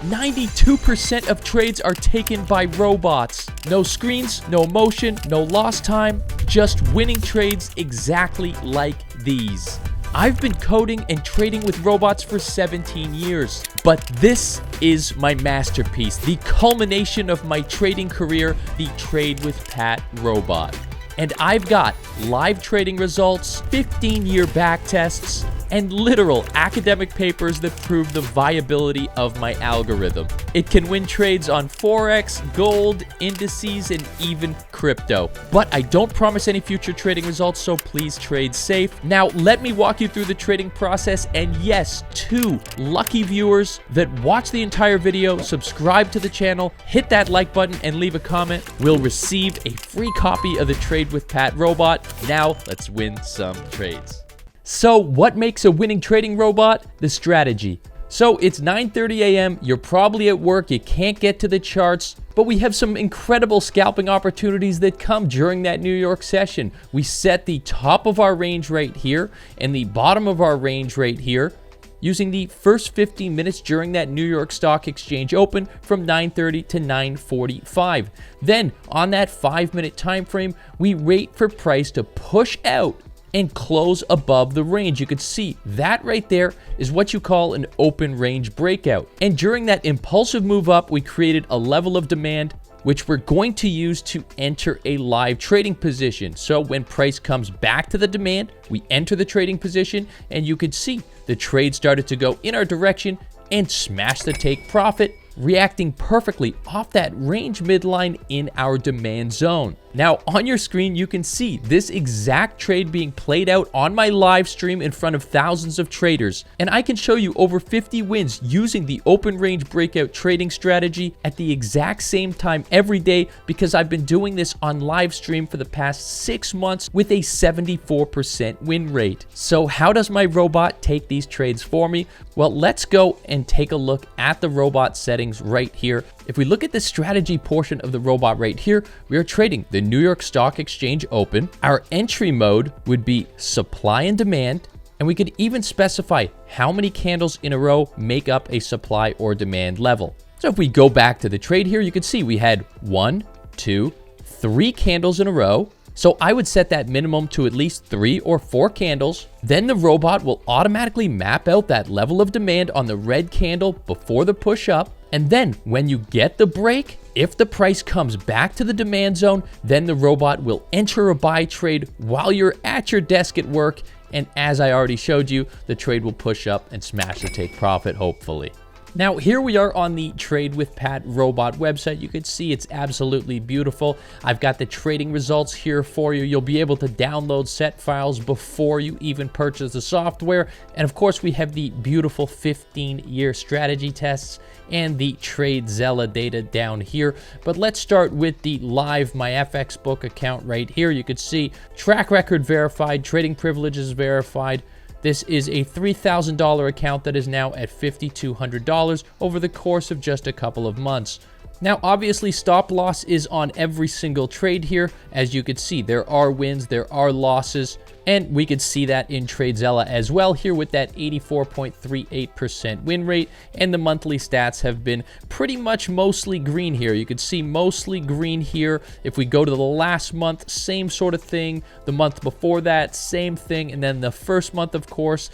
92% of trades are taken by robots. No screens, no motion, no lost time, just winning trades exactly like these. I've been coding and trading with robots for 17 years, but this is my masterpiece, the culmination of my trading career, the Trade with Pat robot. And I've got live trading results, 15-year back tests, and literal academic papers that prove the viability of my algorithm. It can win trades on Forex, gold, indices, and even crypto. But I don't promise any future trading results, so please trade safe. Now, let me walk you through the trading process, and yes, 2 lucky viewers that watch the entire video, subscribe to the channel, hit that like button, and leave a comment will receive a free copy of the Trade with Pat robot. Now, let's win some trades. So what makes a winning trading robot? The strategy. So it's 9:30 a.m., you're probably at work, you can't get to the charts, but we have some incredible scalping opportunities that come during that New York session. We set the top of our range right here and the bottom of our range right here using the first 15 minutes during that New York Stock Exchange open from 9:30 to 9:45. Then on that 5-minute time frame, we wait for price to push out and close above the range. You could see that right there is what you call an open range breakout. And during that impulsive move up, we created a level of demand which we're going to use to enter a live trading position. So when price comes back to the demand, we enter the trading position, and you could see the trade started to go in our direction and smash the take profit, reacting perfectly off that range midline in our demand zone. Now on your screen, you can see this exact trade being played out on my live stream in front of thousands of traders. And I can show you over 50 wins using the open range breakout trading strategy at the exact same time every day, because I've been doing this on live stream for the past 6 months with a 74% win rate. So how does my robot take these trades for me? Well, let's go and take a look at the robot settings right here. If we look at the strategy portion of the robot right here, we are trading the New York Stock Exchange open. Our entry mode would be supply and demand, and we could even specify how many candles in a row make up a supply or demand level. So if we go back to the trade here, you can see we had 1, 2, 3 candles in a row. So I would set that minimum to at least 3 or 4 candles. Then the robot will automatically map out that level of demand on the red candle before the push up. And then when you get the break, if the price comes back to the demand zone, then the robot will enter a buy trade while you're at your desk at work. And as I already showed you, the trade will push up and smash the take profit, hopefully. Now, here we are on the Trade with Pat robot website. You can see it's absolutely beautiful. I've got the trading results here for you. You'll be able to download set files before you even purchase the software. And of course, we have the beautiful 15-year strategy tests and the TradeZella data down here. But let's start with the live MyFXBook account right here. You could see track record verified, trading privileges verified. This is a $3,000 account that is now at $5,200 over the course of just a couple of months. Now, obviously, stop loss is on every single trade here. As you could see, there are wins, there are losses, and we could see that in TradeZella as well here with that 84.38% win rate, and the monthly stats have been pretty much mostly green here. You could see mostly green here. If we go to the last month, same sort of thing. The month before that, same thing, and then the first month, of course,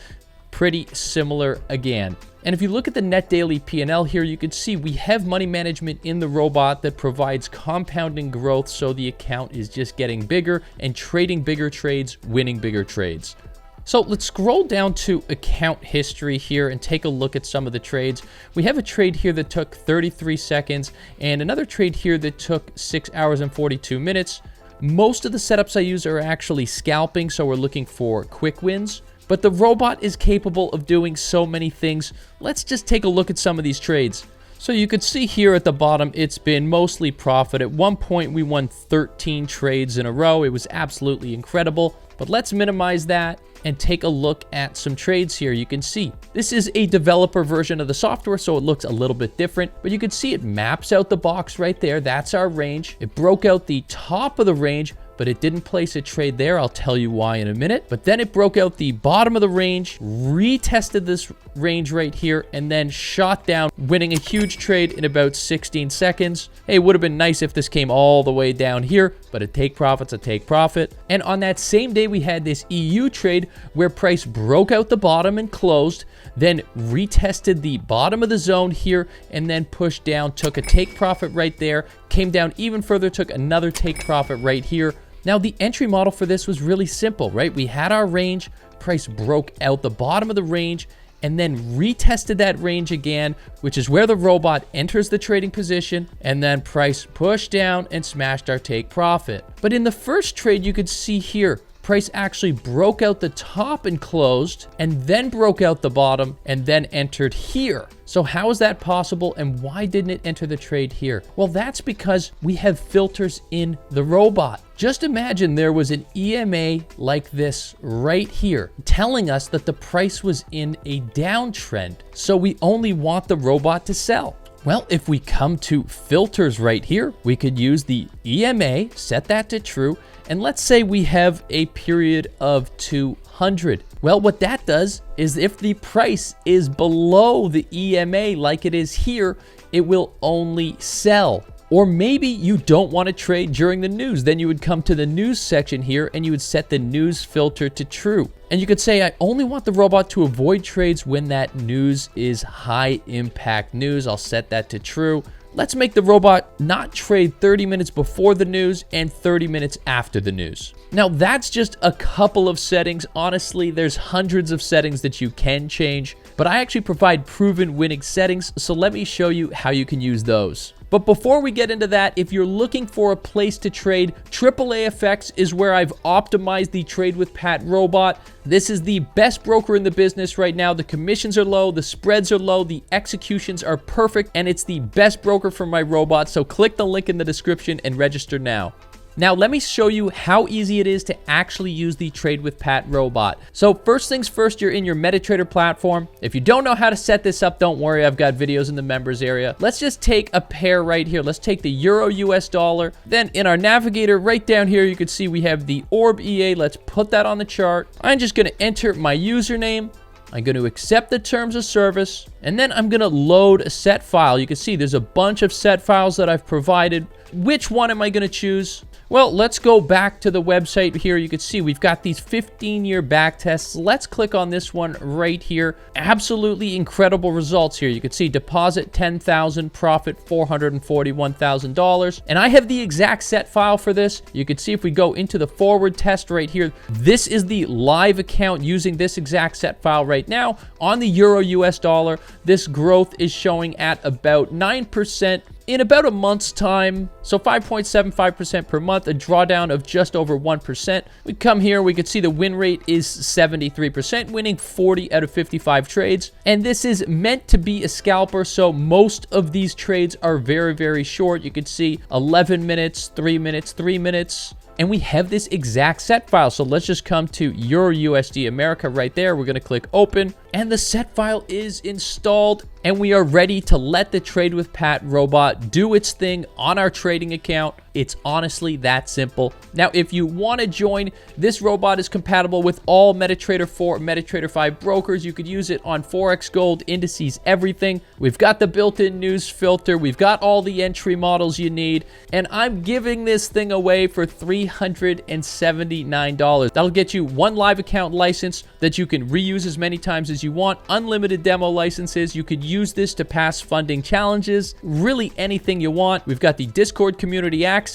pretty similar again. And if you look at the net daily P&L here, you can see we have money management in the robot that provides compounding growth, so the account is just getting bigger and trading bigger trades, winning bigger trades. So let's scroll down to account history here and take a look at some of the trades. We have a trade here that took 33 seconds and another trade here that took 6 hours and 42 minutes. Most of the setups I use are actually scalping, so we're looking for quick wins. But the robot is capable of doing so many things. Let's just take a look at some of these trades. So you could see here at the bottom, it's been mostly profit. At one point, we won 13 trades in a row. It was absolutely incredible. But let's minimize that and take a look at some trades here. You can see this is a developer version of the software, so it looks a little bit different, but you can see it maps out the box right there. That's our range. It broke out the top of the range, but it didn't place a trade there. I'll tell you why in a minute. But then it broke out the bottom of the range, retested this range right here, and then shot down, winning a huge trade in about 16 seconds. Hey, it would have been nice if this came all the way down here, but a take profit's a take profit. And on that same day, we had this EU trade where price broke out the bottom and closed, then retested the bottom of the zone here, and then pushed down, took a take profit right there, came down even further, took another take profit right here. Now, the entry model for this was really simple, right? We had our range, price broke out the bottom of the range, and then retested that range again, which is where the robot enters the trading position, and then price pushed down and smashed our take profit. But in the first trade, you could see here, price actually broke out the top and closed, and then broke out the bottom, and then entered here. So how is that possible, and why didn't it enter the trade here? Well, that's because we have filters in the robot. Just imagine there was an EMA like this right here, telling us that the price was in a downtrend. So we only want the robot to sell. Well, if we come to filters right here, we could use the EMA, set that to true, and let's say we have a period of 200. Well, what that does is if the price is below the EMA like it is here, it will only sell. Or maybe you don't want to trade during the news. Then you would come to the news section here and you would set the news filter to true. And you could say, I only want the robot to avoid trades when that news is high impact news. I'll set that to true. Let's make the robot not trade 30 minutes before the news and 30 minutes after the news. Now, that's just a couple of settings. Honestly, there's hundreds of settings that you can change, but I actually provide proven winning settings. So let me show you how you can use those. But before we get into that, if you're looking for a place to trade, AAAFX is where I've optimized the Trade with Pat robot. This is the best broker in the business right now. The commissions are low, the spreads are low, the executions are perfect, and it's the best broker for my robot. So click the link in the description and register now. Now, let me show you how easy it is to actually use the Trade with Pat robot. So first things first, you're in your MetaTrader platform. If you don't know how to set this up, don't worry, I've got videos in the members area. Let's just take a pair right here. Let's take the Euro US dollar. Then in our navigator right down here, you can see we have the Orb EA. Let's put that on the chart. I'm just gonna enter my username. I'm going to accept the terms of service, and then I'm going to load a set file. You can see there's a bunch of set files that I've provided. Which one am I going to choose? Well, let's go back to the website here. You can see we've got these 15-year back tests. Let's click on this one right here. Absolutely incredible results here. You can see deposit $10,000, profit $441,000. And I have the exact set file for this. You can see if we go into the forward test right here, this is the live account using this exact set file right now. On the Euro US dollar, this growth is showing at about 9%. In about a month's time, so 5.75% per month, a drawdown of just over 1%. We come here, we could see the win rate is 73%, winning 40 out of 55 trades. And this is meant to be a scalper, so most of these trades are very, very short. You could see 11 minutes, 3 minutes, 3 minutes. And we have this exact set file. So let's just come to Euro USD America right there. We're going to click open, and the set file is installed, and we are ready to let the Trade with Pat robot do its thing on our trading account. It's honestly that simple. Now, if you want to join, this robot is compatible with all MetaTrader 4, MetaTrader 5 brokers. You could use it on Forex, gold, indices, everything. We've got the built-in news filter. We've got all the entry models you need, and I'm giving this thing away for $379. That'll get you one live account license that you can reuse as many times as you want, unlimited demo licenses. You could use this to pass funding challenges, really anything you want. We've got the Discord community access.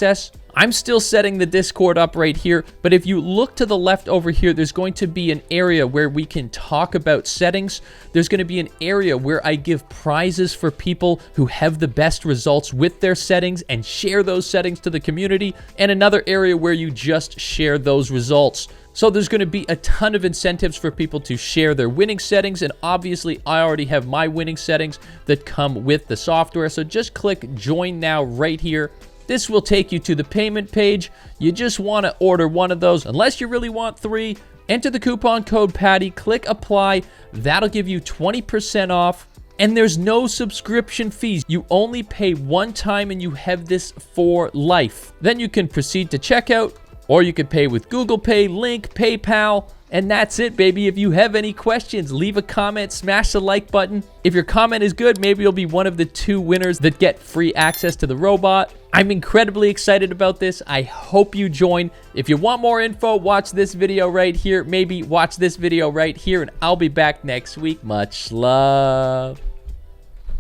I'm still setting the Discord up right here, but if you look to the left over here, there's going to be an area where we can talk about settings. There's going to be an area where I give prizes for people who have the best results with their settings and share those settings to the community, and another area where you just share those results. So there's going to be a ton of incentives for people to share their winning settings, and obviously I already have my winning settings that come with the software. So just click join now right here. This will take you to the payment page. You just want to order one of those. Unless you really want 3, enter the coupon code PATTY, click apply. That'll give you 20% off. And there's no subscription fees. You only pay one time and you have this for life. Then you can proceed to checkout. Or you could pay with Google Pay, Link, PayPal. And that's it, baby. If you have any questions, leave a comment, smash the like button. If your comment is good, maybe you'll be one of the 2 winners that get free access to the robot. I'm incredibly excited about this. I hope you join. If you want more info, watch this video right here. Maybe watch this video right here, and I'll be back next week. Much love.